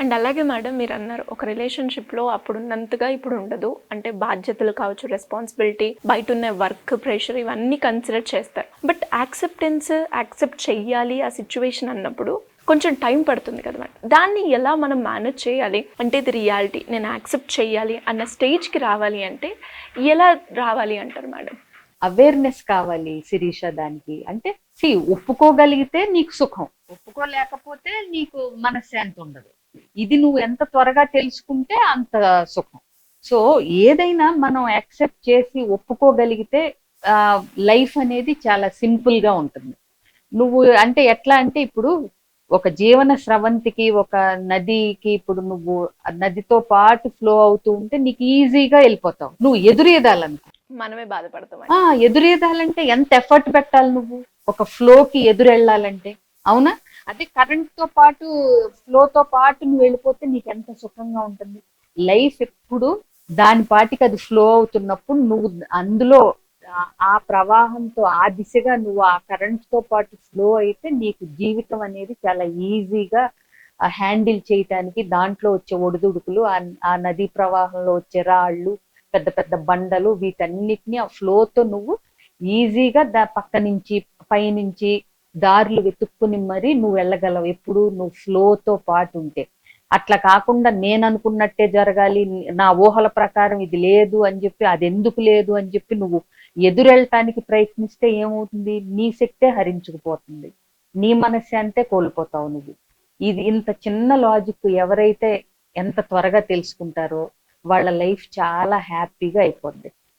And అలాగే madam మీరన్నారు ఒక రిలేషన్‌షిప్‌లో అప్పుడున్నంతగా ఇప్పుడు ఉండదు. అంటే బాధ్యతలు కావచ్చు, రెస్పాన్సిబిలిటీ, బయటున్న వర్క్ ప్రెషర్ ఇవన్నీ కన్సిడర్ చేస్తారు. బట్ యాక్సెప్ట్ చెయ్యాలి ఆ సిట్యుయేషన్ అన్నప్పుడు కొంచెం టైం పడుతుంది కదా మేడం. దాన్ని ఎలా మనం మేనేజ్ చేయాలి? అంటే ఇది రియాలిటీ. నేను యాక్సెప్ట్ చెయ్యాలి అన్న స్టేజ్‌కి రావాలి అంటే ఎలా రావాలి అంటారు మేడం? అవేర్నెస్ కావాలి శిరీష దానికి. అంటే ఒప్పుకోగలిగితే నీకు సుఖం, ఒప్పుకోలేకపోతే నీకు మనశ్శాంతి ఉండదు. ఇది నువ్వు ఎంత త్వరగా తెలుసుకుంటే అంత సుఖం. సో ఏదైనా మనం యాక్సెప్ట్ చేసి ఒప్పుకోగలిగితే లైఫ్ అనేది చాలా సింపుల్ గా ఉంటుంది. నువ్వు అంటే ఎట్లా అంటే ఇప్పుడు ఒక జీవన స్రవంతికి, ఒక నదికి, ఇప్పుడు నువ్వు ఆ నదితో పాటు ఫ్లో అవుతూ ఉంటే నీకు ఈజీగా వెళ్ళిపోతావు. నువ్వు ఎదురేదాలనుకో, మనమే బాధపడతాం. ఎదురేదాలంటే ఎంత ఎఫర్ట్ పెట్టాలి నువ్వు ఒక ఫ్లోకి ఎదురెళ్ళాలంటే, అవునా? అదే కరెంట్ తో పాటు, ఫ్లోతో పాటు నువ్వు వెళ్ళిపోతే నీకు ఎంత సుఖంగా ఉంటుంది. లైఫ్ ఎప్పుడు దాని పాటికి అది ఫ్లో అవుతున్నప్పుడు నువ్వు అందులో ఆ ప్రవాహంతో ఆ దిశగా నువ్వు ఆ కరెంట్ తో పాటు ఫ్లో అయితే నీకు జీవితం అనేది చాలా ఈజీగా హ్యాండిల్ చేయటానికి, దాంట్లో వచ్చే ఒడిదుడుకులు, ఆ నదీ ప్రవాహంలో వచ్చే రాళ్ళు, పెద్ద పెద్ద బండలు, వీటన్నిటిని ఆ ఫ్లోతో నువ్వు ఈజీగా పక్క నుంచి పైనుంచి దారులు వెతుక్కుని మరి నువ్వు వెళ్ళగలవు, ఎప్పుడు నువ్వు ఫ్లోతో పాటు ఉంటే. అట్లా కాకుండా నేను అనుకున్నట్టే జరగాలి, నా ఊహల ప్రకారం ఇది లేదు అని చెప్పి, అది ఎందుకు లేదు అని చెప్పి నువ్వు ఎదురెళ్ళటానికి ప్రయత్నిస్తే ఏమవుతుంది? నీ శక్తే హరించుకుపోతుంది, నీ మనశ్శాంతే కోల్పోతావు నువ్వు. ఇది ఇంత చిన్న లాజిక్ ఎవరైతే ఎంత త్వరగా తెలుసుకుంటారో వాళ్ళ లైఫ్ చాలా హ్యాపీగా అయిపోద్ది.